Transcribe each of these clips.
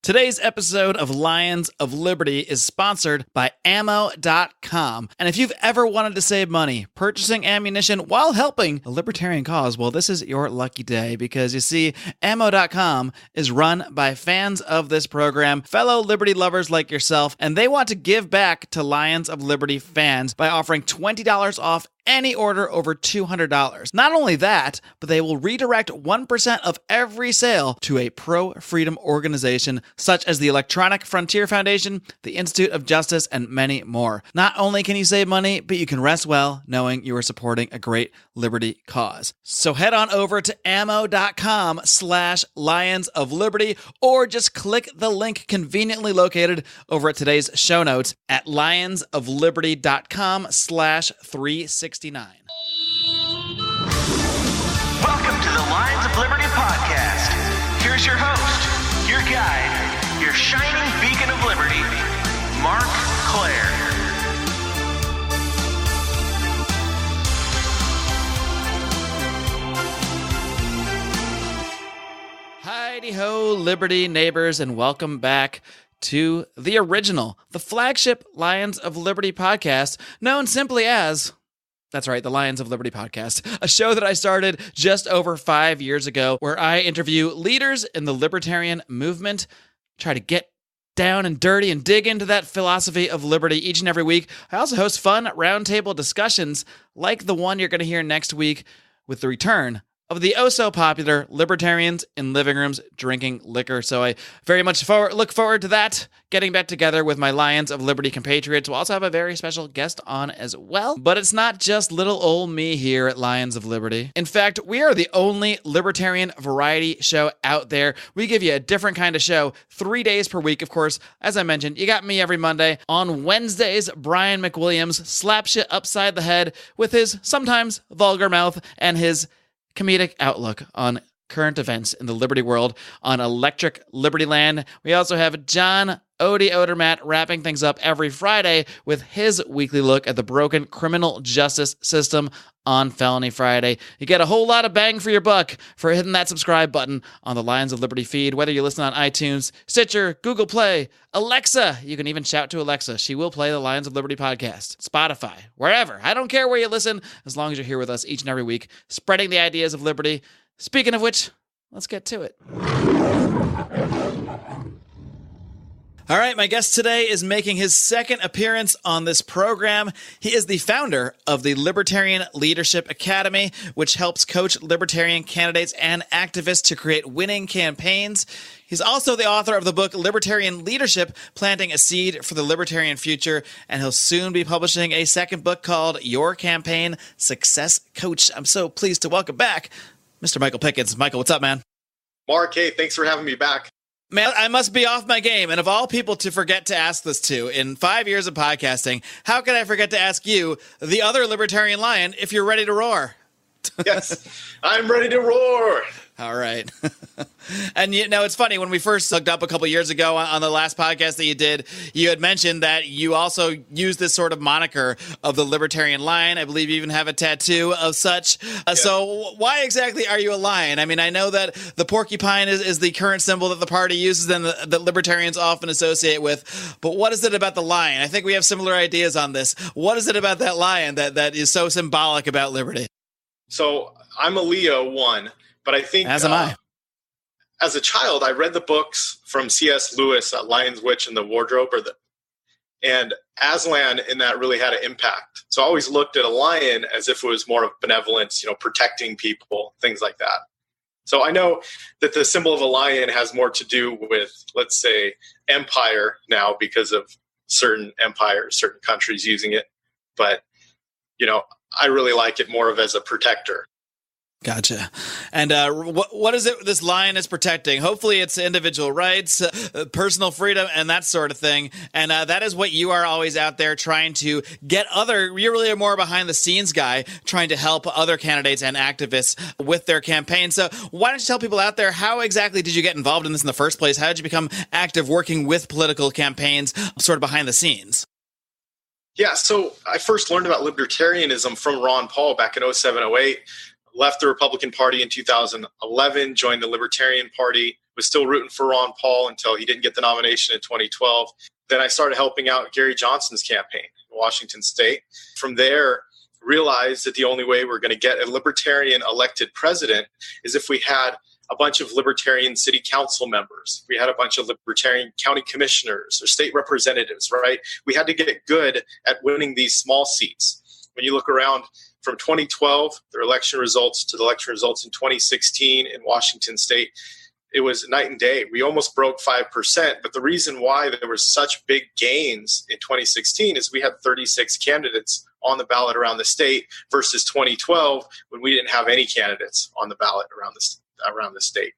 Today's episode of Lions of Liberty is sponsored by ammo.com. And if you've ever wanted to save money purchasing ammunition while helping a libertarian cause, well, this is your lucky day because you see, ammo.com is run by fans of this program, fellow liberty lovers like yourself, and they want to give back to Lions of Liberty fans by offering $20 off any order over $200. Not only that, but they will redirect 1% of every sale to a pro-freedom organization such as the Electronic Frontier Foundation, the Institute of Justice, and many more. Not only can you save money, but you can rest well knowing you are supporting a great liberty cause. So head on over to ammo.com/Lions of Liberty, or just click the link conveniently located over at today's show notes at lionsofliberty.com/369. Welcome to the Lions of Liberty podcast. Here's your host, your guide, your shining beacon of liberty, Marc Clair. Heidi-ho, Liberty neighbors, and welcome back to the original, the flagship Lions of Liberty podcast, known simply as... That's right, the Lions of Liberty podcast, a show that I started just over 5 years ago where I interview leaders in the libertarian movement, try to get down and dirty and dig into that philosophy of liberty each and every week. I also host fun roundtable discussions like the one you're going to hear next week with the return of the oh-so-popular Libertarians in Living Rooms Drinking Liquor. So I very much look forward to that, getting back together with my Lions of Liberty compatriots. We'll also have a very special guest on as well. But it's not just little old me here at Lions of Liberty. In fact, we are the only libertarian variety show out there. We give you a different kind of show 3 days per week. Of course, as I mentioned, you got me every Monday. On Wednesdays, Brian McWilliams slaps you upside the head with his sometimes vulgar mouth and his comedic outlook on current events in the liberty world on Electric Liberty Land. We also have John Odie Odermatt wrapping things up every Friday with his weekly look at the broken criminal justice system on Felony Friday. You get a whole lot of bang for your buck for hitting that subscribe button on the Lions of Liberty feed, whether you listen on iTunes, Stitcher, Google Play, Alexa. You can even shout to Alexa. She will play the Lions of Liberty podcast, Spotify, wherever. I don't care where you listen, as long as you're here with us each and every week, spreading the ideas of liberty. Speaking of which, let's get to it. All right, my guest today is making his second appearance on this program. He is the founder of the Libertarian Leadership Academy, which helps coach libertarian candidates and activists to create winning campaigns. He's also the author of the book Libertarian Leadership, Planting a Seed for the Libertarian Future, and he'll soon be publishing a second book called Your Campaign Success Coach. I'm so pleased to welcome back Mr. Michael Pickens. Michael, what's up, man? Mark, hey, thanks for having me back. Man, I must be off my game. And of all people to forget to ask this to in 5 years of podcasting, how could I forget to ask you, the other libertarian lion, if you're ready to roar? Yes, I'm ready to roar. All right. And you know, it's funny, when we first hooked up a couple years ago on the last podcast that you did, you had mentioned that you also use this sort of moniker of the libertarian lion. I believe you even have a tattoo of such. Yeah. So why exactly are you a lion? I mean, I know that the porcupine is the current symbol that the party uses and that libertarians often associate with. But what is it about the lion? I think we have similar ideas on this. What is it about that lion that is so symbolic about liberty? So I'm a Leo one, but I think as am I. As a child, I read the books from C.S. Lewis, Lion's Witch and the Wardrobe, and Aslan in that really had an impact. So I always looked at a lion as if it was more of benevolence, protecting people, things like that. So I know that the symbol of a lion has more to do with, let's say, empire now because of certain empires, certain countries using it. But, I really like it more of as a protector. Gotcha. And what is it this lion is protecting? Hopefully it's individual rights, personal freedom, and that sort of thing. And that is what you are always out there trying to get you're really a more behind the scenes guy trying to help other candidates and activists with their campaign. So why don't you tell people out there, how exactly did you get involved in this in the first place? How did you become active working with political campaigns sort of behind the scenes? Yeah, so I first learned about libertarianism from Ron Paul back in 07, 08. Left the Republican Party in 2011, joined the Libertarian Party, was still rooting for Ron Paul until he didn't get the nomination in 2012. Then I started helping out Gary Johnson's campaign in Washington State. From there, realized that the only way we're going to get a libertarian elected president is if we had a bunch of libertarian city council members. We had a bunch of libertarian county commissioners or state representatives, right? We had to get good at winning these small seats. When you look around from 2012, their election results to the election results in 2016 in Washington State, it was night and day. We almost broke 5%. But the reason why there were such big gains in 2016 is we had 36 candidates on the ballot around the state versus 2012 when we didn't have any candidates on the ballot around the state.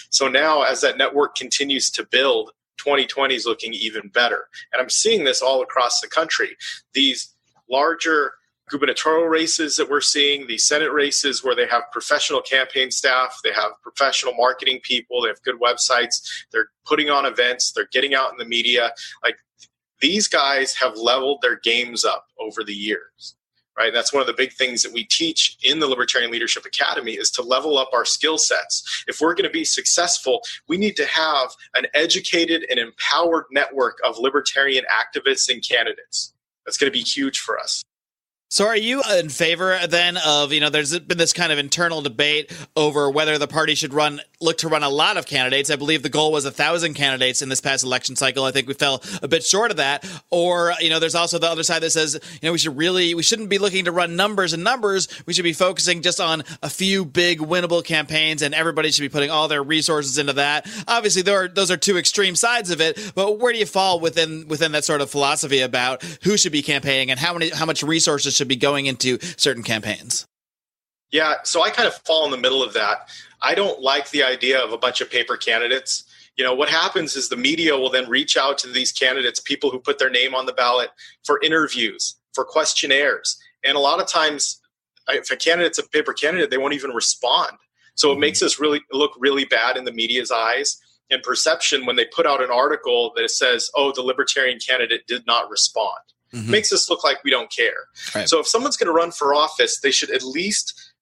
So now as that network continues to build, 2020 is looking even better. And I'm seeing this all across the country. These larger gubernatorial races that we're seeing, the Senate races where they have professional campaign staff, they have professional marketing people, they have good websites, they're putting on events, they're getting out in the media. Like, these guys have leveled their games up over the years, right? That's one of the big things that we teach in the Libertarian Leadership Academy is to level up our skill sets. If we're going to be successful, we need to have an educated and empowered network of libertarian activists and candidates. That's going to be huge for us. So are you in favor then of, there's been this kind of internal debate over whether the party should look to run a lot of candidates. I believe the goal was 1,000 candidates in this past election cycle. I think we fell a bit short of that. Or, there's also the other side that says, we shouldn't be looking to run numbers and numbers. We should be focusing just on a few big winnable campaigns and everybody should be putting all their resources into that. Obviously, those are two extreme sides of it, but where do you fall within that sort of philosophy about who should be campaigning and how much resources should be going into certain campaigns? Yeah, so I kind of fall in the middle of that. I don't like the idea of a bunch of paper candidates. What happens is the media will then reach out to these candidates, people who put their name on the ballot, for interviews, for questionnaires. And a lot of times, if a candidate's a paper candidate, they won't even respond. So it makes us look really bad in the media's eyes and perception when they put out an article that says, oh, the libertarian candidate did not respond. Mm-hmm. Makes us look like we don't care. Right. So if someone's going to run for office, they should at least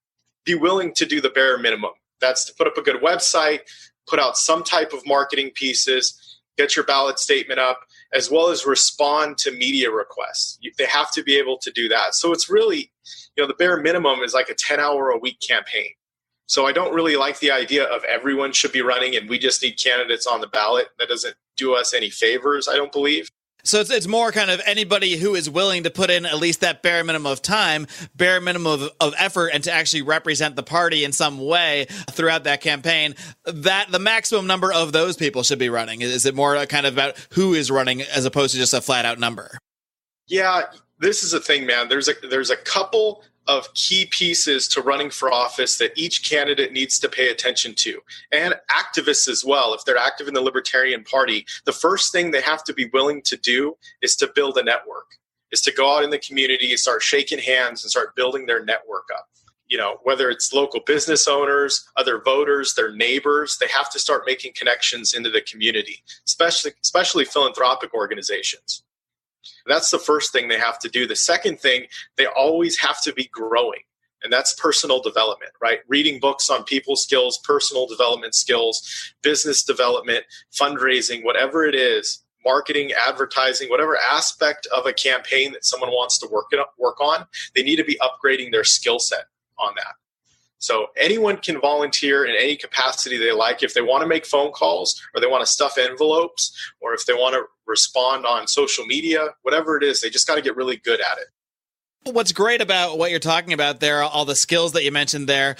be willing to do the bare minimum. That's to put up a good website, put out some type of marketing pieces, get your ballot statement up, as well as respond to media requests. They have to be able to do that. So it's really, the bare minimum is like a 10-hour-a-week campaign. So I don't really like the idea of everyone should be running and we just need candidates on the ballot. That doesn't do us any favors, I don't believe. So it's more kind of anybody who is willing to put in at least that bare minimum of time, bare minimum of effort, and to actually represent the party in some way throughout that campaign, that the maximum number of those people should be running. Is it more kind of about who is running as opposed to just a flat out number? Yeah, this is a thing, man. There's a couple of key pieces to running for office that each candidate needs to pay attention to, and activists as well. If they're active in the Libertarian Party, the first thing they have to be willing to do is to build a network, is to go out in the community, start shaking hands and start building their network up. Whether it's local business owners, other voters, their neighbors, they have to start making connections into the community, especially philanthropic organizations. That's the first thing they have to do. The second thing, they always have to be growing, and that's personal development, right? Reading books on people skills, personal development skills, business development, fundraising, whatever it is, marketing, advertising, whatever aspect of a campaign that someone wants to work on, they need to be upgrading their skill set on that. So anyone can volunteer in any capacity they like. If they want to make phone calls, or they want to stuff envelopes, or if they want to respond on social media, whatever it is, they just got to get really good at it. What's great about what you're talking about there, all the skills that you mentioned there,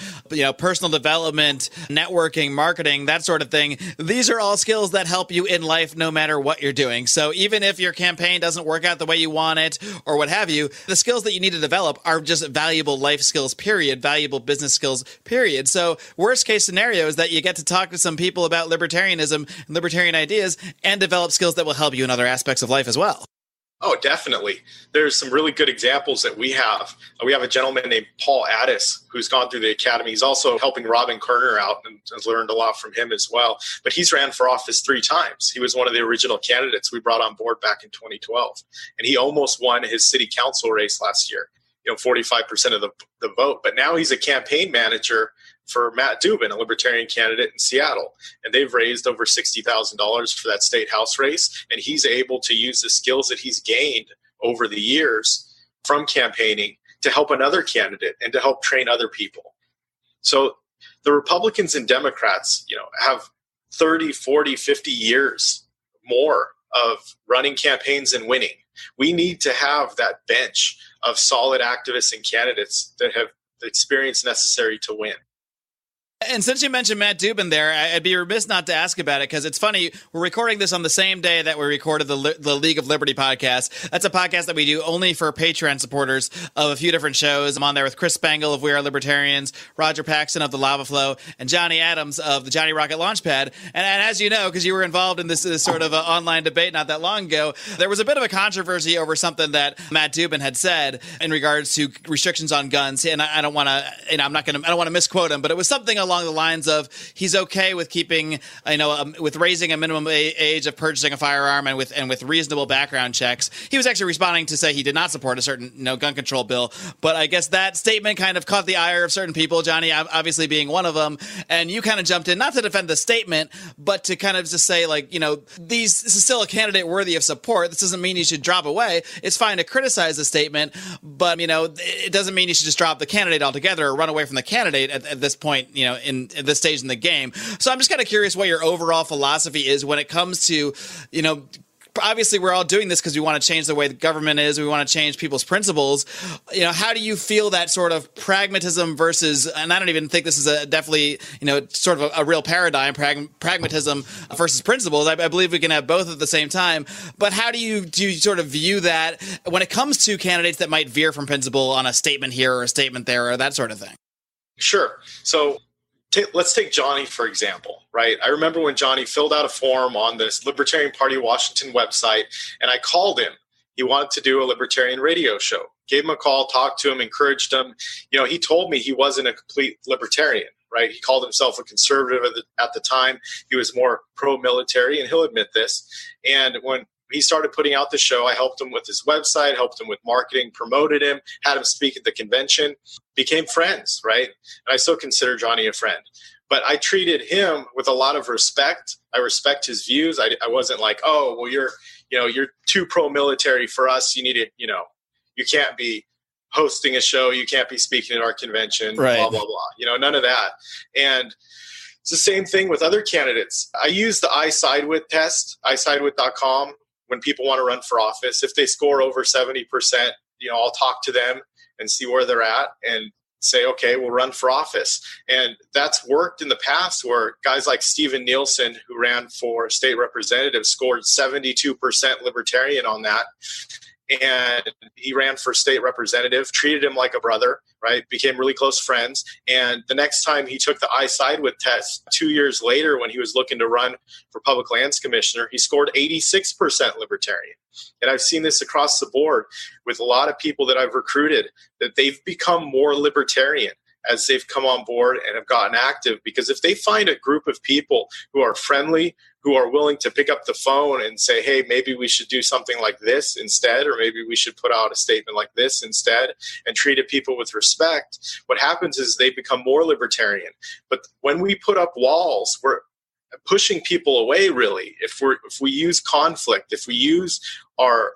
personal development, networking, marketing, that sort of thing, these are all skills that help you in life no matter what you're doing. So even if your campaign doesn't work out the way you want it or what have you, the skills that you need to develop are just valuable life skills, period, valuable business skills, period. So worst case scenario is that you get to talk to some people about libertarianism and libertarian ideas and develop skills that will help you in other aspects of life as well. Oh, definitely. There's some really good examples that we have. We have a gentleman named Paul Addis who's gone through the academy. He's also helping Robin Kerner out and has learned a lot from him as well. But he's ran for office 3 times. He was one of the original candidates we brought on board back in 2012. And he almost won his city council race last year, 45% of the vote. But now he's a campaign manager for Matt Dubin, a Libertarian candidate in Seattle. And they've raised over $60,000 for that state house race. And he's able to use the skills that he's gained over the years from campaigning to help another candidate and to help train other people. So the Republicans and Democrats, have 30, 40, 50 years more of running campaigns and winning. We need to have that bench of solid activists and candidates that have the experience necessary to win. And since you mentioned Matt Dubin there, I'd be remiss not to ask about it, because it's funny, we're recording this on the same day that we recorded the League of Liberty podcast. That's a podcast that we do only for Patreon supporters of a few different shows. I'm on there with Chris Spangle of We Are Libertarians, Roger Paxton of The Lava Flow, and Johnny Adams of the Johnny Rocket Launchpad. And as you know, because you were involved in this sort of online debate not that long ago, there was a bit of a controversy over something that Matt Dubin had said in regards to restrictions on guns. And I don't want to, I don't want to misquote him, but it was something along the lines of he's okay with keeping, with raising a minimum age of purchasing a firearm and with reasonable background checks. He was actually responding to say he did not support a certain gun control bill, but I guess that statement kind of caught the ire of certain people, Johnny obviously being one of them, and you kind of jumped in, not to defend the statement, but to kind of just say, this is still a candidate worthy of support. This doesn't mean you should drop away. It's fine to criticize the statement, but it doesn't mean you should just drop the candidate altogether or run away from the candidate at this point, in this stage in the game. So I'm just kind of curious what your overall philosophy is when it comes to, obviously we're all doing this because we want to change the way the government is. We want to change people's principles. How do you feel that sort of pragmatism versus, and I don't even think this is definitely, sort of a real paradigm, pragmatism versus principles. I believe we can have both at the same time. But how do you sort of view that when it comes to candidates that might veer from principle on a statement here or a statement there or that sort of thing? Sure. So let's take Johnny, for example, right? I remember when Johnny filled out a form on this Libertarian Party Washington website, and I called him. He wanted to do a libertarian radio show. Gave him a call, talked to him, encouraged him. He told me he wasn't a complete libertarian, right? He called himself a conservative at the time. He was more pro-military, and he'll admit this. And when he started putting out the show, I helped him with his website, helped him with marketing, promoted him, had him speak at the convention, became friends, right? And I still consider Johnny a friend. But I treated him with a lot of respect. I respect his views. I wasn't like, oh, well, you're too pro-military for us. You need to, you can't be hosting a show. You can't be speaking at our convention, right. Blah, blah, blah. None of that. And it's the same thing with other candidates. I use the iSidewith test, iSidewith.com. When people want to run for office, if they score over 70%, I'll talk to them and see where they're at and say, okay, we'll run for office. And that's worked in the past where guys like Stephen Nielsen, who ran for state representative, scored 72% libertarian on that. And he ran for state representative, treated him like a brother, right? Became really close friends. And the next time he took the iSidewith test 2 years later, when he was looking to run for public lands commissioner, he scored 86% libertarian. And I've seen this across the board with a lot of people that I've recruited, that they've become more libertarian as they've come on board and have gotten active. Because if they find a group of people who are friendly, who are willing to pick up the phone and say, hey, maybe we should do something like this instead, or maybe we should put out a statement like this instead, and treat people with respect, what happens is they become more libertarian. But when we put up walls, we're pushing people away, really. If we use conflict, if we use our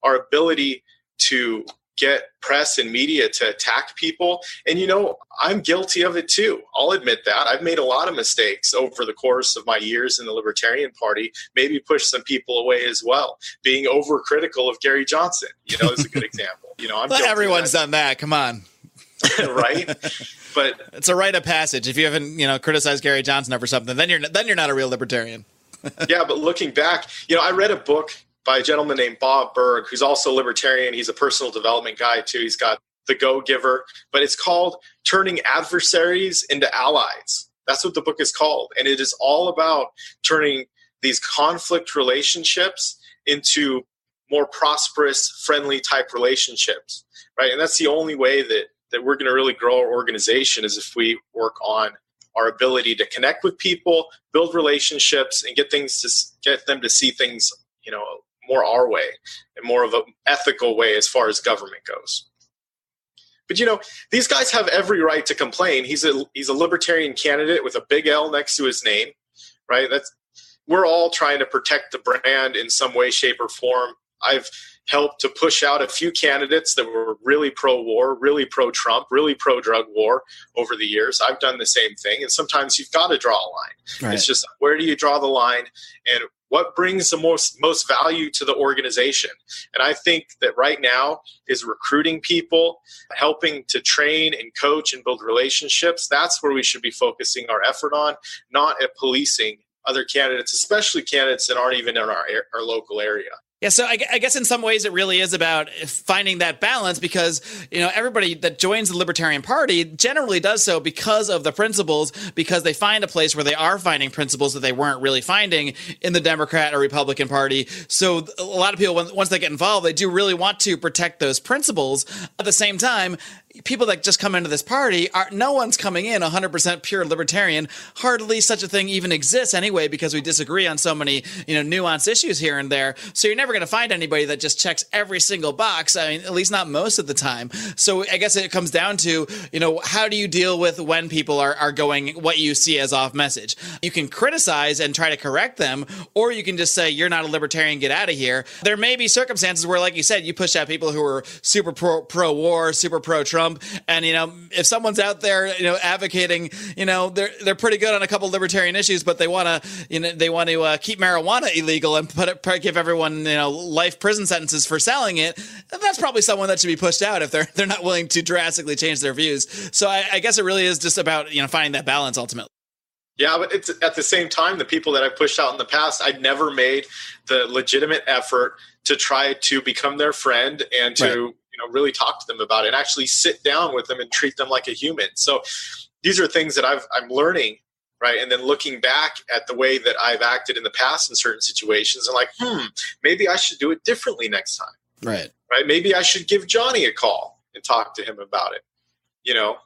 ability to get press and media to attack people. And, I'm guilty of it too. I'll admit that. I've made a lot of mistakes over the course of my years in the Libertarian Party, maybe pushed some people away as well. Being overcritical of Gary Johnson, is a good example. I'm well, everyone's done that. Come on. Right? But it's a rite of passage. If you haven't, criticized Gary Johnson over something, then you're not a real libertarian. Yeah, but looking back, I read a book by a gentleman named Bob Berg, who's also libertarian. He's a personal development guy too. He's got The Go-Giver, but it's called Turning Adversaries into Allies. That's what the book is called. And it is all about turning these conflict relationships into more prosperous, friendly type relationships, right? And that's the only way that we're going to really grow our organization, is if we work on our ability to connect with people, build relationships, and get them to see things, more our way and more of an ethical way as far as government goes. But, these guys have every right to complain. He's a libertarian candidate with a big L next to his name, right? We're all trying to protect the brand in some way, shape, or form. I've helped to push out a few candidates that were really pro-war, really pro-Trump, really pro-drug war over the years. I've done the same thing. And sometimes you've got to draw a line. Right. It's just, where do you draw the line? And what brings the most value to the organization? And I think that right now is recruiting people, helping to train and coach and build relationships. That's where we should be focusing our effort on, not at policing other candidates, especially candidates that aren't even in our local area. Yeah, so I guess in some ways it really is about finding that balance, because everybody that joins the Libertarian Party generally does so because of the principles, because they find a place where they are finding principles that they weren't really finding in the Democrat or Republican Party. So a lot of people, once they get involved, they do really want to protect those principles. At the same time, people that just come into this party, no one's coming in 100% pure libertarian. Hardly such a thing even exists anyway, because we disagree on so many nuanced issues here and there. So you're never going to find anybody that just checks every single box. I mean, at least not most of the time. So I guess it comes down to, how do you deal with when people are going what you see as off message? You can criticize and try to correct them, or you can just say, you're not a libertarian, get out of here. There may be circumstances where, like you said, you push out people who are super pro-war, super pro-Trump. And, if someone's out there, advocating, they're pretty good on a couple libertarian issues, but they want to keep marijuana illegal and give everyone, life prison sentences for selling it. That's probably someone that should be pushed out if they're not willing to drastically change their views. So I guess it really is just about, finding that balance ultimately. Yeah, but it's at the same time, the people that I pushed out in the past, I'd never made the legitimate effort to try to become their friend and to really talk to them about it and actually sit down with them and treat them like a human. So these are things that I'm learning, right? And then looking back at the way that I've acted in the past in certain situations, and like, maybe I should do it differently next time. Right. Maybe I should give Johnny a call and talk to him about it,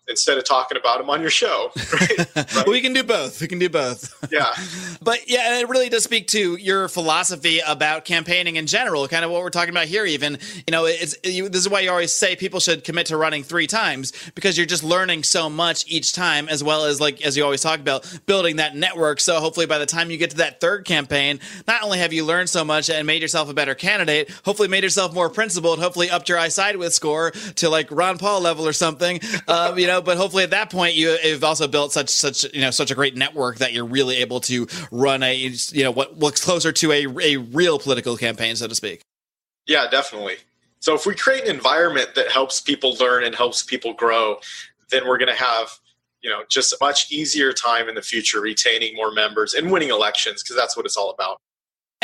instead of talking about him on your show. Right? We can do both. Yeah. But yeah, it really does speak to your philosophy about campaigning in general, kind of what we're talking about here even. This is why you always say people should commit to running 3 times, because you're just learning so much each time, as well as, like, as you always talk about, building that network. So hopefully by the time you get to that 3rd campaign, not only have you learned so much and made yourself a better candidate, hopefully made yourself more principled, hopefully upped your I side with score to like Ron Paul level or something. But hopefully at that point you've also built such a great network that you're really able to run what looks closer to a real political campaign, so to speak. Yeah, definitely. So if we create an environment that helps people learn and helps people grow, then we're going to have just a much easier time in the future retaining more members and winning elections, because that's what it's all about.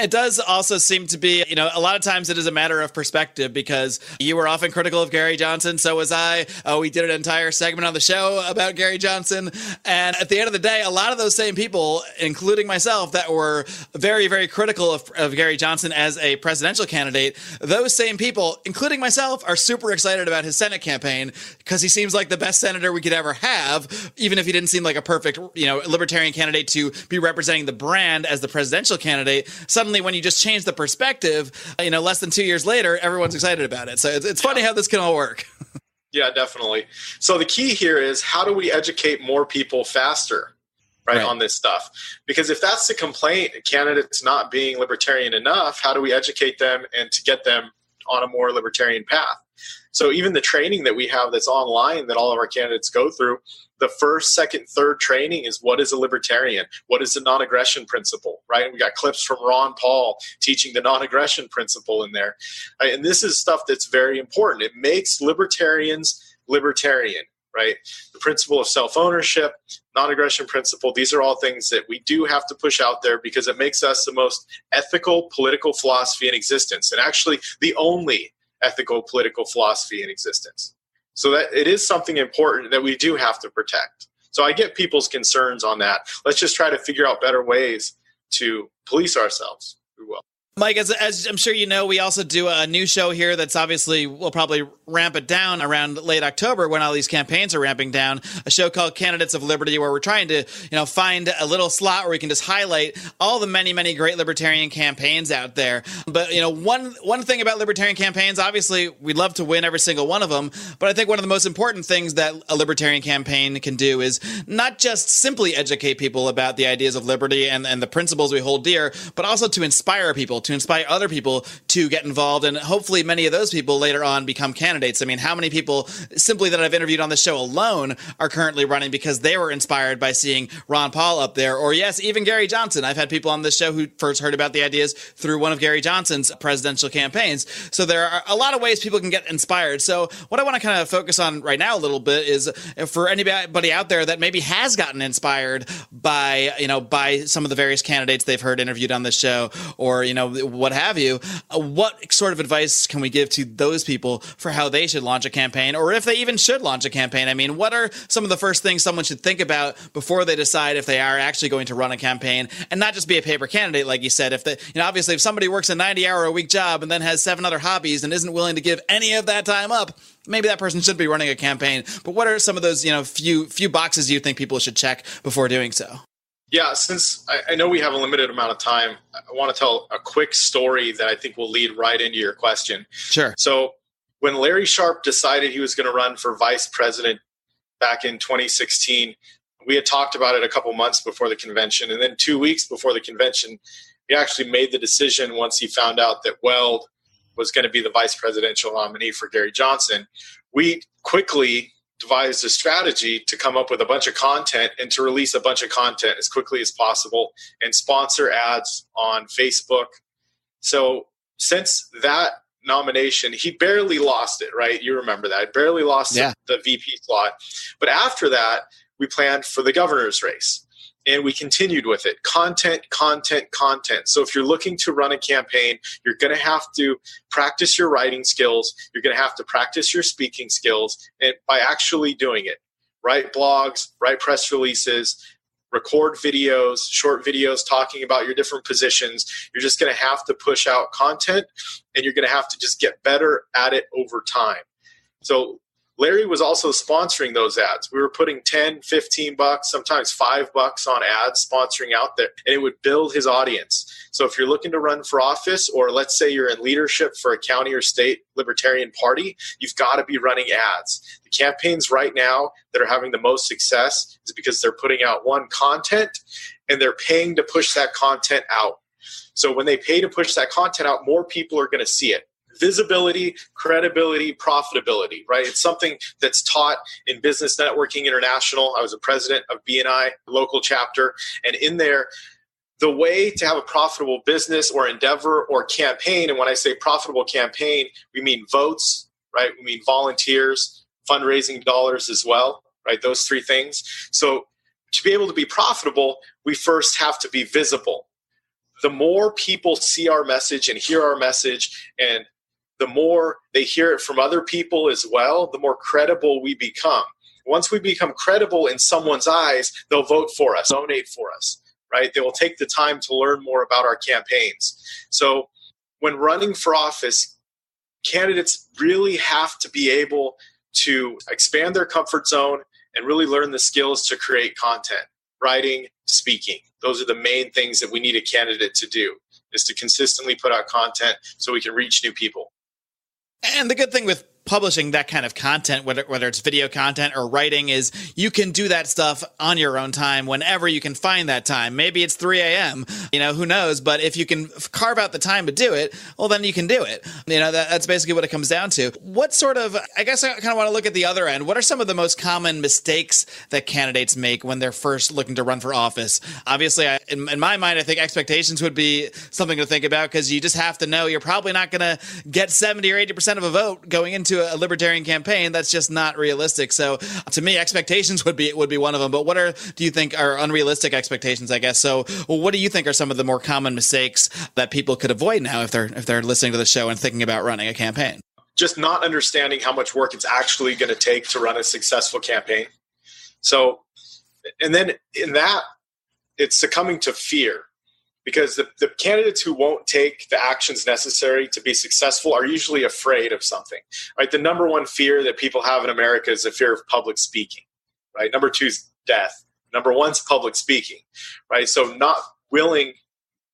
It does also seem to be, a lot of times it is a matter of perspective, because you were often critical of Gary Johnson. So was I. We did an entire segment on the show about Gary Johnson. And at the end of the day, a lot of those same people, including myself, that were very, very critical of Gary Johnson as a presidential candidate, those same people, including myself, are super excited about his Senate campaign, because he seems like the best senator we could ever have, even if he didn't seem like a perfect, libertarian candidate to be representing the brand as the presidential candidate. Suddenly, when you just change the perspective, less than 2 years later, everyone's excited about it. So it's funny how this can all work. Yeah, definitely. So the key here is, how do we educate more people faster, right, on this stuff? Because if that's the complaint, candidates not being libertarian enough, how do we educate them and to get them on a more libertarian path? So even the training that we have that's online that all of our candidates go through, the 1st, 2nd, 3rd training is, what is a libertarian? What is the non-aggression principle, right? And we got clips from Ron Paul teaching the non-aggression principle in there. Right? And this is stuff that's very important. It makes libertarians libertarian, right? The principle of self-ownership, non-aggression principle, these are all things that we do have to push out there, because it makes us the most ethical political philosophy in existence, and actually the only ethical political philosophy in existence. So that it is something important that we do have to protect. So I get people's concerns on that. Let's just try to figure out better ways to police ourselves. We will. Mike, as I'm sure you know, we also do a new show here that's obviously, we'll probably ramp it down around late October when all these campaigns are ramping down, a show called Candidates of Liberty, where we're trying to, find a little slot where we can just highlight all the many, many great libertarian campaigns out there. But, one thing about libertarian campaigns, obviously, we'd love to win every single one of them. But I think one of the most important things that a libertarian campaign can do is not just simply educate people about the ideas of liberty and the principles we hold dear, but also to inspire people, to inspire other people to get involved. And hopefully many of those people later on become candidates. I mean, how many people simply that I've interviewed on the show alone are currently running because they were inspired by seeing Ron Paul up there? Or yes, even Gary Johnson. I've had people on this show who first heard about the ideas through one of Gary Johnson's presidential campaigns. So there are a lot of ways people can get inspired. So what I want to kind of focus on right now a little bit is for anybody out there that maybe has gotten inspired by, by some of the various candidates they've heard interviewed on the show, or, what have you, what sort of advice can we give to those people for how they should launch a campaign, or if they even should launch a campaign? I mean, what are some of the first things someone should think about before they decide if they are actually going to run a campaign, and not just be a paper candidate, like you said? If they, obviously, if somebody works a 90-hour-a-week job and then has 7 other hobbies and isn't willing to give any of that time up, maybe that person should be running a campaign. But what are some of those, few boxes you think people should check before doing so? Yeah, since I know we have a limited amount of time, I want to tell a quick story that I think will lead right into your question. Sure. So when Larry Sharpe decided he was going to run for vice president back in 2016, we had talked about it a couple months before the convention. And then 2 weeks before the convention, he actually made the decision once he found out that Weld was going to be the vice presidential nominee for Gary Johnson. We quickly devised a strategy to come up with a bunch of content and to release a bunch of content as quickly as possible and sponsor ads on Facebook. So since that nomination, he barely lost it, right? You remember that. Barely lost the VP slot. But after that, we planned for the governor's race. And we continued with it. Content. So if you're looking to run a campaign, you're going to have to practice your writing skills. You're going to have to practice your speaking skills, and by actually doing it. Write blogs, write press releases, record videos, short videos talking about your different positions. You're just going to have to push out content, and you're going to have to just get better at it over time. So Larry was also sponsoring those ads. We were putting $10, $15, sometimes $5 on ads sponsoring out there, and it would build his audience. So if you're looking to run for office, or let's say you're in leadership for a county or state Libertarian Party, you've got to be running ads. The campaigns right now that are having the most success is because they're putting out content, and they're paying to push that content out. So when they pay to push that content out, more people are going to see it. Visibility, credibility, profitability, right? It's something that's taught in Business Networking International. I was a president of BNI local chapter. And in there, the way to have a profitable business or endeavor or campaign, and when I say profitable campaign, we mean votes, right? We mean volunteers, fundraising dollars as well, right? Those 3 things. So to be able to be profitable, we first have to be visible. The more people see our message and hear our message, and the more they hear it from other people as well, the more credible we become. Once we become credible in someone's eyes, they'll vote for us, donate for us, right? They will take the time to learn more about our campaigns. So when running for office, candidates really have to be able to expand their comfort zone and really learn the skills to create content, writing, speaking. Those are the main things that we need a candidate to do, is to consistently put out content so we can reach new people. And the good thing with publishing that kind of content, whether it's video content or writing, is you can do that stuff on your own time whenever you can find that time. Maybe it's 3 a.m., who knows? But if you can carve out the time to do it, well, then you can do it. That's basically what it comes down to. What sort of, I guess I kind of want to look at the other end. What are some of the most common mistakes that candidates make when they're first looking to run for office? Obviously, in my mind, I think expectations would be something to think about, because you just have to know you're probably not going to get 70 or 80% of a vote going into a libertarian campaign. That's just not realistic. So to me, expectations would be one of them. But what do you think are unrealistic expectations, I guess? So what do you think are some of the more common mistakes that people could avoid now if they're listening to the show and thinking about running a campaign? Just not understanding how much work it's actually going to take to run a successful campaign. So, and then in that, it's succumbing to fear. because the candidates who won't take the actions necessary to be successful are usually afraid of something, right? The number one fear that people have in America is the fear of public speaking, right? Number two is death. Number one is public speaking, right? So not willing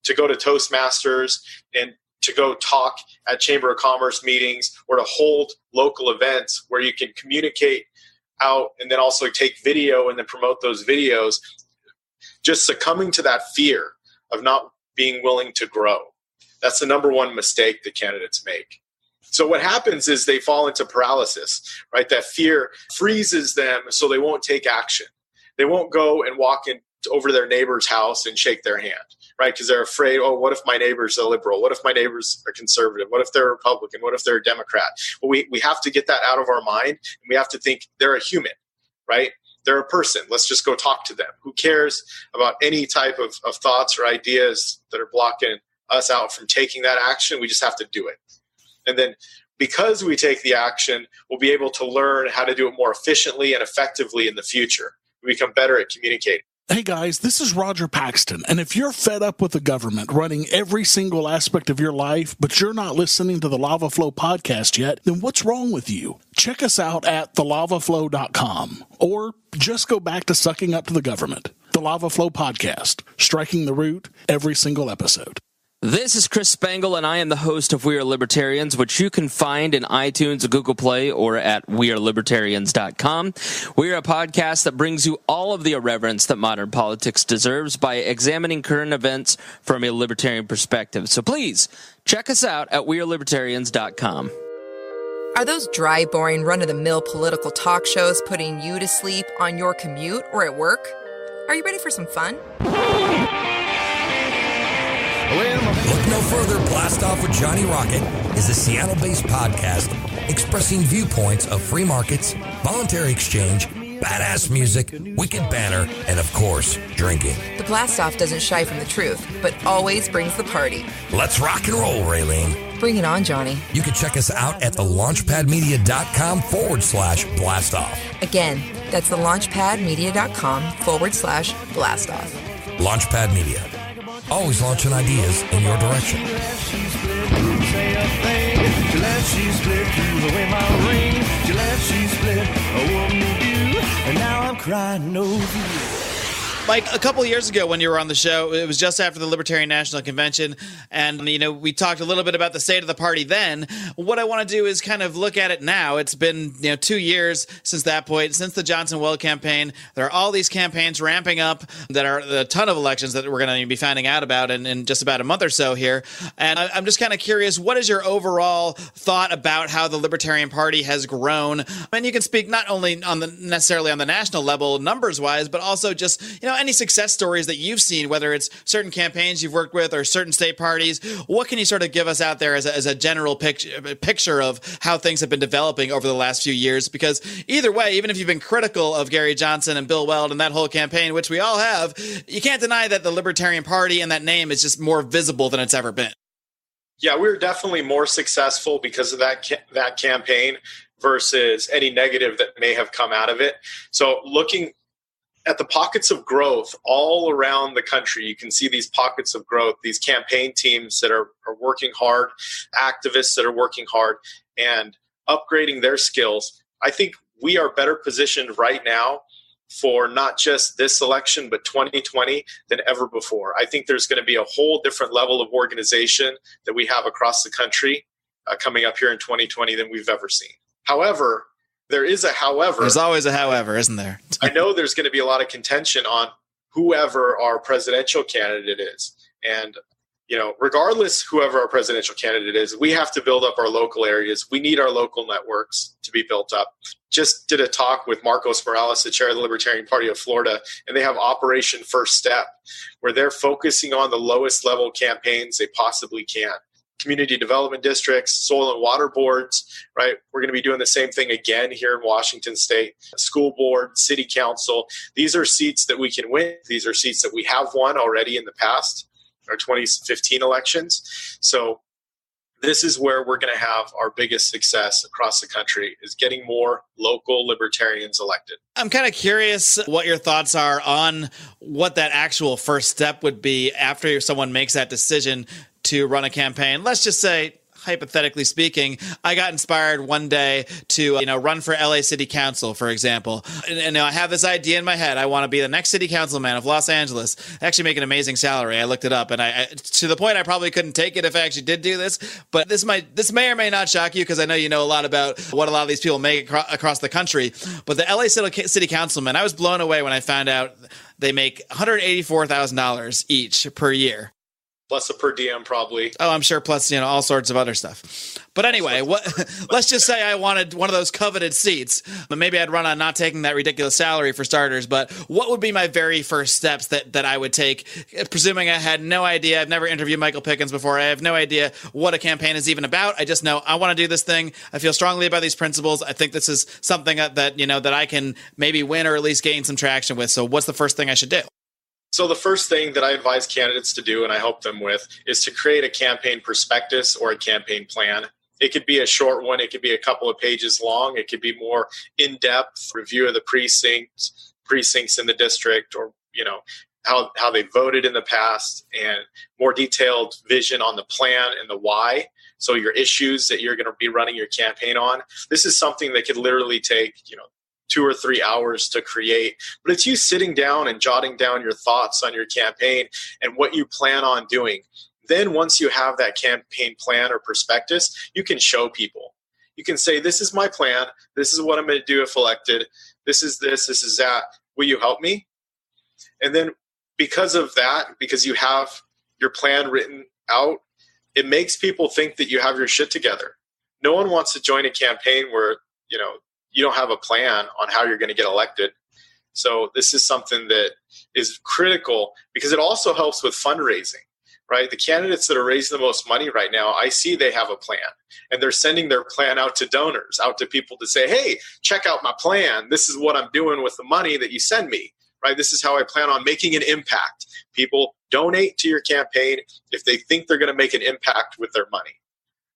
to go to Toastmasters and to go talk at Chamber of Commerce meetings or to hold local events where you can communicate out and then also take video and then promote those videos, just succumbing to that fear of not being willing to grow. That's the number one mistake that candidates make. So what happens is they fall into paralysis, right? That fear freezes them so they won't take action. They won't go and walk over to their neighbor's house and shake their hand, right? Because they're afraid, oh, what if my neighbor's a liberal? What if my neighbors are conservative? What if they're a Republican? What if they're a Democrat? Well, we have to get that out of our mind, and we have to think they're a human, right? They're a person. Let's just go talk to them. Who cares about any type of thoughts or ideas that are blocking us out from taking that action? We just have to do it. And then because we take the action, we'll be able to learn how to do it more efficiently and effectively in the future. We become better at communicating. Hey guys, this is Roger Paxton, and if you're fed up with the government running every single aspect of your life, but you're not listening to the Lava Flow podcast yet, then what's wrong with you? Check us out at thelavaflow.com, or just go back to sucking up to the government. The Lava Flow podcast, striking the root every single episode. This is Chris Spangle, and I am the host of We Are Libertarians, which you can find in iTunes, Google Play, or at wearelibertarians.com. We are a podcast that brings you all of the irreverence that modern politics deserves by examining current events from a libertarian perspective. So please, check us out at wearelibertarians.com. Are those dry, boring, run-of-the-mill political talk shows putting you to sleep on your commute or at work? Are you ready for some fun? Look no further. Blast Off with Johnny Rocket is a Seattle-based podcast expressing viewpoints of free markets, voluntary exchange, badass music, wicked banner, and of course, drinking. The Blast Off doesn't shy from the truth, but always brings the party. Let's rock and roll, Raylene. Bring it on, Johnny. You can check us out at thelaunchpadmedia.com/blastoff. Again, that's thelaunchpadmedia.com/blastoff. Launchpad Media. Always launching ideas in your direction. Mike, a couple of years ago when you were on the show, it was just after the Libertarian National Convention, and, we talked a little bit about the state of the party then. What I want to do is kind of look at it now. It's been, 2 years since that point, since the Johnson-Weld campaign. There are all these campaigns ramping up that are a ton of elections that we're going to be finding out about in just about a month or so here. And I'm just kind of curious, what is your overall thought about how the Libertarian Party has grown? And you can speak not only necessarily on the national level, numbers-wise, but also just, any success stories that you've seen, whether it's certain campaigns you've worked with or certain state parties. What can you sort of give us out there as a general picture of how things have been developing over the last few years? Because either way, even if you've been critical of Gary Johnson and Bill Weld and that whole campaign, which we all have, you can't deny that the Libertarian Party and that name is just more visible than it's ever been. Yeah, we were definitely more successful because of that campaign versus any negative that may have come out of it. So looking at the pockets of growth all around the country, you can see these pockets of growth, these campaign teams that are working hard, activists that are working hard and upgrading their skills. I think we are better positioned right now for not just this election, but 2020 than ever before. I think there's going to be a whole different level of organization that we have across the country coming up here in 2020 than we've ever seen. However, there is a however. There's always a however, isn't there? I know there's going to be a lot of contention on whoever our presidential candidate is. And, regardless whoever our presidential candidate is, we have to build up our local areas. We need our local networks to be built up. Just did a talk with Marcos Morales, the chair of the Libertarian Party of Florida, and they have Operation First Step, where they're focusing on the lowest level campaigns they possibly can. Community development districts, soil and water boards, right? We're going to be doing the same thing again here in Washington State. School board, city council. These are seats that we can win. These are seats that we have won already in the past, our 2015 elections. So this is where we're going to have our biggest success across the country, is getting more local libertarians elected. I'm kind of curious what your thoughts are on what that actual first step would be after someone makes that decision to run a campaign. Let's just say, hypothetically speaking, I got inspired one day to, run for LA City Council, for example. And I have this idea in my head. I want to be the next city councilman of Los Angeles. I actually make an amazing salary. I looked it up, and I to the point I probably couldn't take it if I actually did do this. But this may or may not shock you, because I know you know a lot about what a lot of these people make across the country. But the LA City Councilman, I was blown away when I found out they make $184,000 each per year. Plus a per diem, probably. Oh, I'm sure. Plus, all sorts of other stuff. But anyway, let's just say I wanted one of those coveted seats. Maybe I'd run on not taking that ridiculous salary for starters. But what would be my very first steps that I would take, presuming I had no idea? I've never interviewed Michael Pickens before. I have no idea what a campaign is even about. I just know I want to do this thing. I feel strongly about these principles. I think this is something that I can maybe win or at least gain some traction with. So what's the first thing I should do? So the first thing that I advise candidates to do, and I help them with, is to create a campaign prospectus or a campaign plan. It could be a short one. It could be a couple of pages long. It could be more in-depth review of the precincts in the district, or, how they voted in the past, and more detailed vision on the plan and the why. So your issues that you're going to be running your campaign on. This is something that could literally take, 2 or 3 hours to create, but it's you sitting down and jotting down your thoughts on your campaign and what you plan on doing. Then once you have that campaign plan or prospectus, you can show people. You can say, this is my plan. This is what I'm going to do if elected. This is that. Will you help me? And then because of that, because you have your plan written out, it makes people think that you have your shit together. No one wants to join a campaign where, you don't have a plan on how you're going to get elected. So this is something that is critical, because it also helps with fundraising, right? The candidates that are raising the most money right now, I see they have a plan, and they're sending their plan out to donors, out to people to say, hey, check out my plan. This is what I'm doing with the money that you send me, right? This is how I plan on making an impact. People donate to your campaign if they think they're going to make an impact with their money.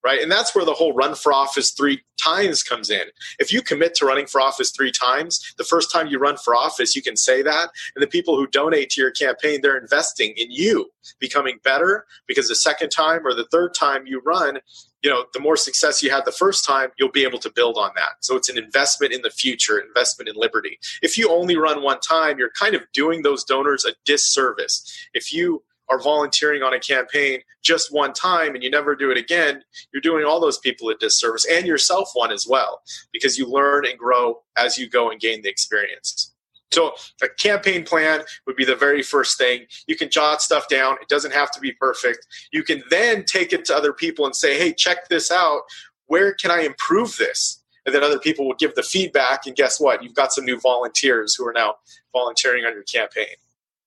Right. And that's where the whole run for office 3 times comes in. If you commit to running for office 3 times, the first time you run for office, you can say that. And the people who donate to your campaign, they're investing in you becoming better, because the second time or the third time you run, the more success you had the first time, you'll be able to build on that. So it's an investment in the future, investment in liberty. If you only run one time, you're kind of doing those donors a disservice. If you are volunteering on a campaign just one time and you never do it again, you're doing all those people a disservice, and yourself one as well, because you learn and grow as you go and gain the experience. So a campaign plan would be the very first thing. You can jot stuff down. It doesn't have to be perfect. You can then take it to other people and say, hey, check this out. Where can I improve this? And then other people will give the feedback, and guess what? You've got some new volunteers who are now volunteering on your campaign.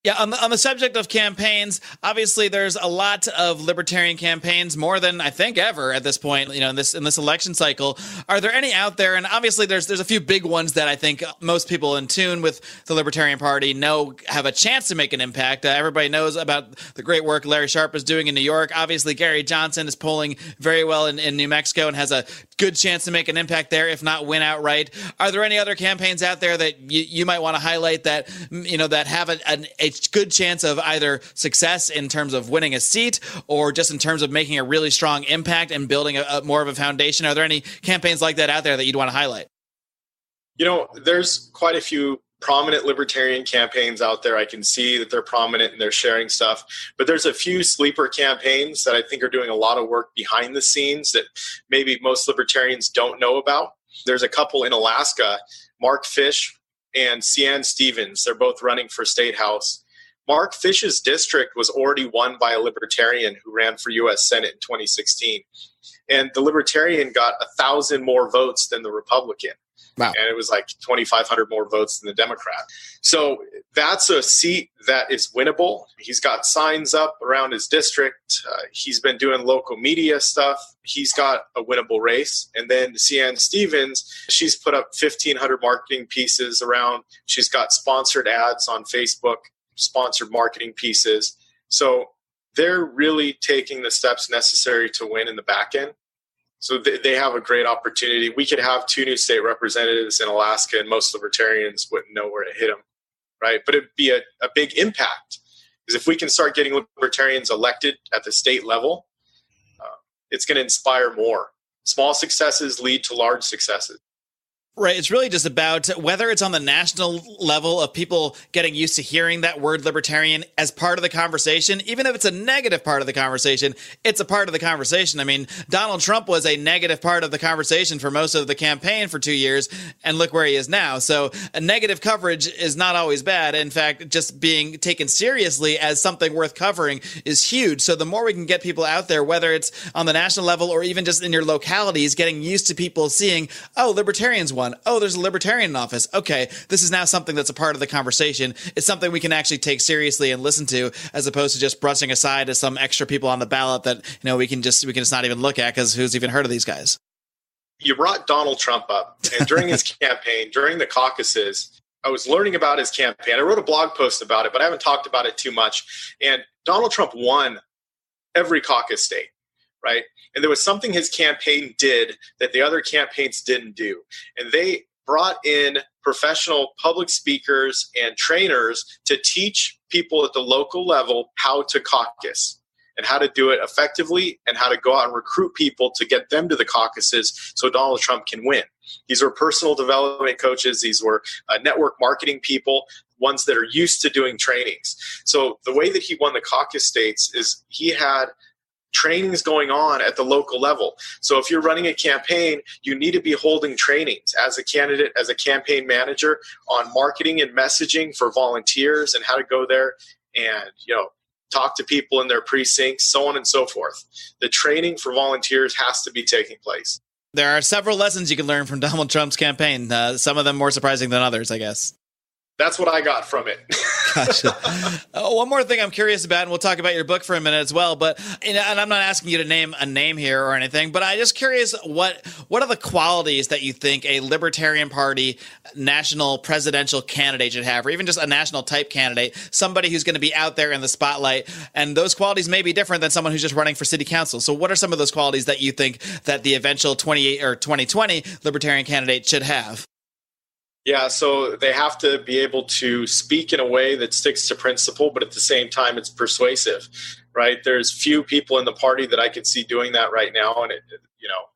Yeah, on the subject of campaigns, obviously there's a lot of libertarian campaigns, more than I think ever at this point, in this election cycle. Are there any out there? And obviously there's a few big ones that I think most people in tune with the Libertarian Party know have a chance to make an impact. Everybody knows about the great work Larry Sharpe is doing in New York. Obviously Gary Johnson is polling very well in New Mexico and has a good chance to make an impact there, if not win outright. Are there any other campaigns out there that you might want to highlight that that have a good chance of either success in terms of winning a seat, or just in terms of making a really strong impact and building a more of a foundation? Are there any campaigns like that out there that you'd want to highlight? There's quite a few prominent libertarian campaigns out there. I can see that they're prominent and they're sharing stuff, but there's a few sleeper campaigns that I think are doing a lot of work behind the scenes that maybe most libertarians don't know about. There's a couple in Alaska, Mark Fish and Cian Stevens. They're both running for state house. Mark Fish's district was already won by a libertarian who ran for U.S. Senate in 2016. And the libertarian got 1,000 more votes than the Republican. Wow. And it was like 2,500 more votes than the Democrat. So that's a seat that is winnable. He's got signs up around his district. He's been doing local media stuff. He's got a winnable race. And then Cian Stevens, she's put up 1,500 marketing pieces around. She's got sponsored ads on Facebook, sponsored marketing pieces. So they're really taking the steps necessary to win in the back end. So they have a great opportunity. We could have 2 new state representatives in Alaska, and most libertarians wouldn't know where to hit them, right? But it'd be a big impact, because if we can start getting libertarians elected at the state level, it's going to inspire more. Small successes lead to large successes. Right. It's really just about whether it's on the national level of people getting used to hearing that word libertarian as part of the conversation. Even if it's a negative part of the conversation, it's a part of the conversation. I mean, Donald Trump was a negative part of the conversation for most of the campaign for 2 years, and look where he is now. So a negative coverage is not always bad. In fact, just being taken seriously as something worth covering is huge. So the more we can get people out there, whether it's on the national level or even just in your localities, getting used to people seeing, oh, libertarians won. Oh, there's a libertarian in office. Okay, this is now something that's a part of the conversation. It's something we can actually take seriously and listen to, as opposed to just brushing aside as some extra people on the ballot that we can just not even look at, because who's even heard of these guys? You brought Donald Trump up, and during his campaign, during the caucuses, I was learning about his campaign. I wrote a blog post about it, but I haven't talked about it too much. And Donald Trump won every caucus state, right? And there was something his campaign did that the other campaigns didn't do. And they brought in professional public speakers and trainers to teach people at the local level how to caucus and how to do it effectively and how to go out and recruit people to get them to the caucuses so Donald Trump can win. These were personal development coaches. These were network marketing people, ones that are used to doing trainings. So the way that he won the caucus states is he had trainings going on at the local level. So if you're running a campaign, you need to be holding trainings as a candidate, as a campaign manager, on marketing and messaging for volunteers and how to go there and, talk to people in their precincts, so on and so forth. The training for volunteers has to be taking place. There are several lessons you can learn from Donald Trump's campaign. Some of them more surprising than others, I guess. That's what I got from it. Gotcha. One more thing I'm curious about, and we'll talk about your book for a minute as well, but and I'm not asking you to name a name here or anything, but I'm just curious, what are the qualities that you think a Libertarian Party national presidential candidate should have, or even just a national type candidate, somebody who's going to be out there in the spotlight, and those qualities may be different than someone who's just running for city council. So what are some of those qualities that you think that the eventual 2020 Libertarian candidate should have? Yeah, so they have to be able to speak in a way that sticks to principle, but at the same time, it's persuasive, right? There's few people in the party that I could see doing that right now, and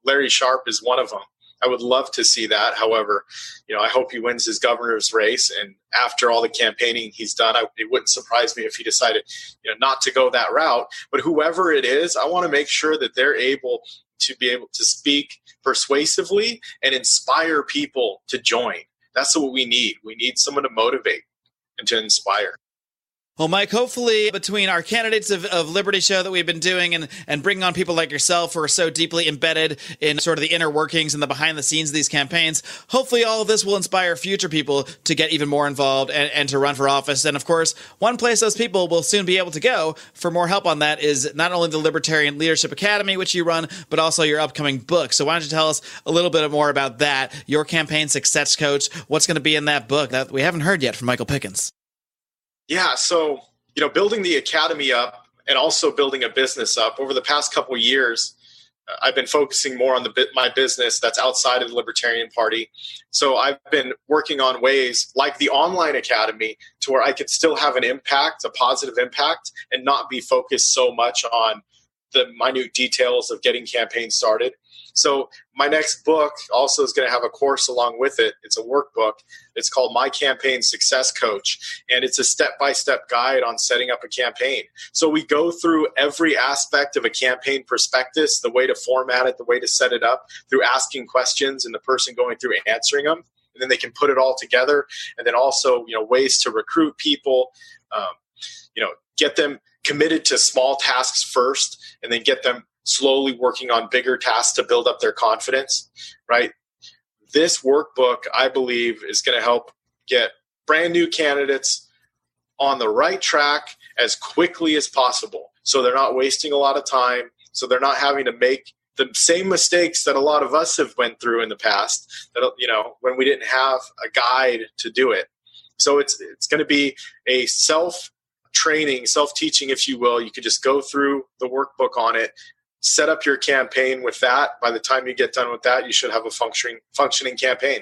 Larry Sharp is one of them. I would love to see that. However, I hope he wins his governor's race, and after all the campaigning he's done, it wouldn't surprise me if he decided, not to go that route. But whoever it is, I want to make sure that they're able to speak persuasively and inspire people to join. That's what we need. We need someone to motivate and to inspire. Well, Mike, hopefully between our candidates of Liberty Show that we've been doing and bringing on people like yourself who are so deeply embedded in sort of the inner workings and the behind the scenes of these campaigns, hopefully all of this will inspire future people to get even more involved and to run for office. And of course, one place those people will soon be able to go for more help on that is not only the Libertarian Leadership Academy, which you run, but also your upcoming book. So why don't you tell us a little bit more about that, your campaign success coach, what's going to be in that book that we haven't heard yet from Michael Pickens? Yeah, so, building the academy up and also building a business up over the past couple of years, I've been focusing more on my business that's outside of the Libertarian Party. So I've been working on ways like the online academy to where I could still have an impact, a positive impact, and not be focused so much on the minute details of getting campaigns started. So my next book also is going to have a course along with it. It's a workbook. It's called My Campaign Success Coach, and it's a step-by-step guide on setting up a campaign. So we go through every aspect of a campaign prospectus, the way to format it, the way to set it up, through asking questions and the person going through answering them. And then they can put it all together. And then also, ways to recruit people, get them committed to small tasks first, and then get them slowly working on bigger tasks to build up their confidence, right? This workbook, I believe, is going to help get brand new candidates on the right track as quickly as possible. So they're not wasting a lot of time. So they're not having to make the same mistakes that a lot of us have went through in the past, that, when we didn't have a guide to do it. So it's going to be a training, self-teaching, if you will. You could just go through the workbook on it, set up your campaign with that. By the time you get done with that, you should have a functioning campaign.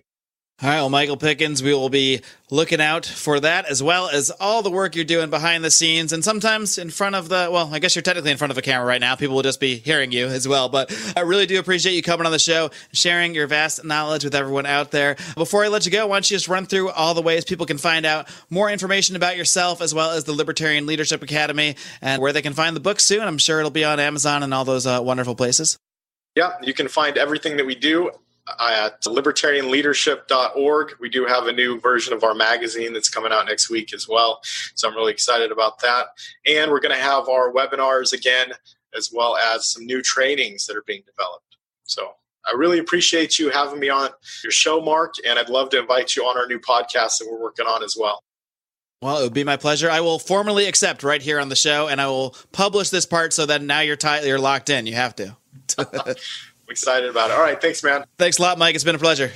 All right, well, Michael Pickens, we will be looking out for that, as well as all the work you're doing behind the scenes, and sometimes in front of I guess you're technically in front of a camera right now. People will just be hearing you as well, but I really do appreciate you coming on the show, sharing your vast knowledge with everyone out there. Before I let you go, why don't you just run through all the ways people can find out more information about yourself, as well as the Libertarian Leadership Academy, and where they can find the book soon. I'm sure it'll be on Amazon and all those wonderful places. Yeah, you can find everything that we do at libertarianleadership.org. We do have a new version of our magazine that's coming out next week as well. So I'm really excited about that. And we're going to have our webinars again, as well as some new trainings that are being developed. So I really appreciate you having me on your show, Mark, and I'd love to invite you on our new podcast that we're working on as well. Well, it would be my pleasure. I will formally accept right here on the show, and I will publish this part so that now you're locked in. You have to. I'm excited about it. All right. Thanks, man. Thanks a lot, Mike. It's been a pleasure.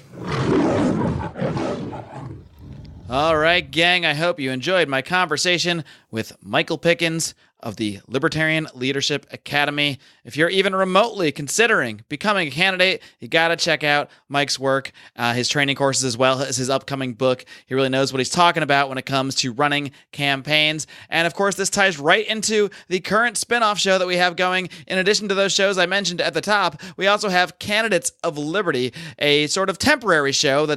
All right, gang. I hope you enjoyed my conversation with Michael Pickens of the Libertarian Leadership Academy. If you're even remotely considering becoming a candidate, you got to check out Mike's work, his training courses, as well as his upcoming book. He really knows what he's talking about when it comes to running campaigns. And of course, this ties right into the current spinoff show that we have going. In addition to those shows I mentioned at the top, we also have Candidates of Liberty, a sort of temporary show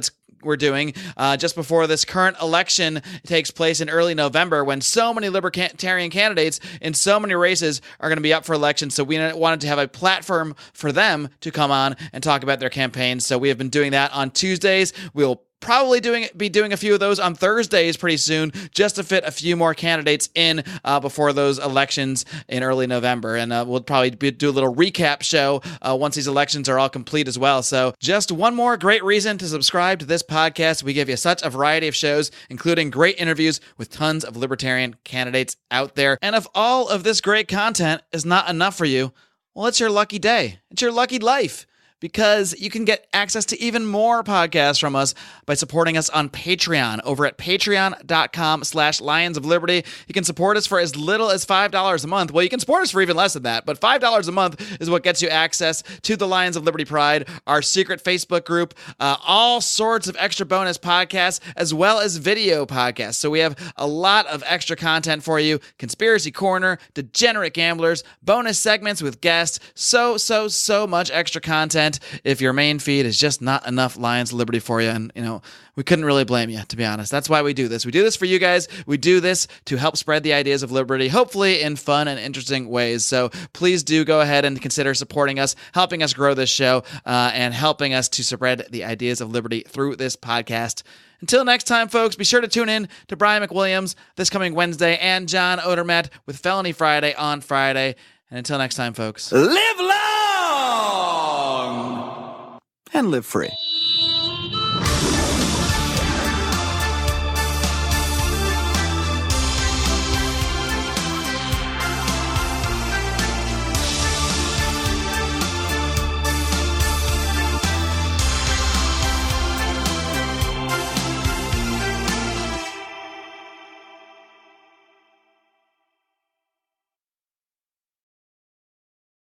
we're doing just before this current election takes place in early November, when so many libertarian candidates in so many races are going to be up for election. So we wanted to have a platform for them to come on and talk about their campaigns. So we have been doing that on Tuesdays. We'll probably be doing a few of those on Thursdays pretty soon, just to fit a few more candidates in before those elections in early November. And we'll probably do a little recap show once these elections are all complete as well. So just one more great reason to subscribe to this podcast. We give you such a variety of shows, including great interviews with tons of libertarian candidates out there. And if all of this great content is not enough for you, well, it's your lucky day. It's your lucky life, because you can get access to even more podcasts from us by supporting us on Patreon over at patreon.com/Lions of Liberty. You can support us for as little as $5 a month. Well, you can support us for even less than that, but $5 a month is what gets you access to the Lions of Liberty Pride, our secret Facebook group, all sorts of extra bonus podcasts, as well as video podcasts. So we have a lot of extra content for you. Conspiracy Corner, Degenerate Gamblers, bonus segments with guests, so much extra content if your main feed is just not enough Lions of Liberty for you. And, we couldn't really blame you, to be honest. That's why we do this. We do this for you guys. We do this to help spread the ideas of liberty, hopefully in fun and interesting ways. So please do go ahead and consider supporting us, helping us grow this show, and helping us to spread the ideas of liberty through this podcast. Until next time, folks, be sure to tune in to Brian McWilliams this coming Wednesday and John Odermatt with Felony Friday on Friday. And until next time, folks, live long and live free.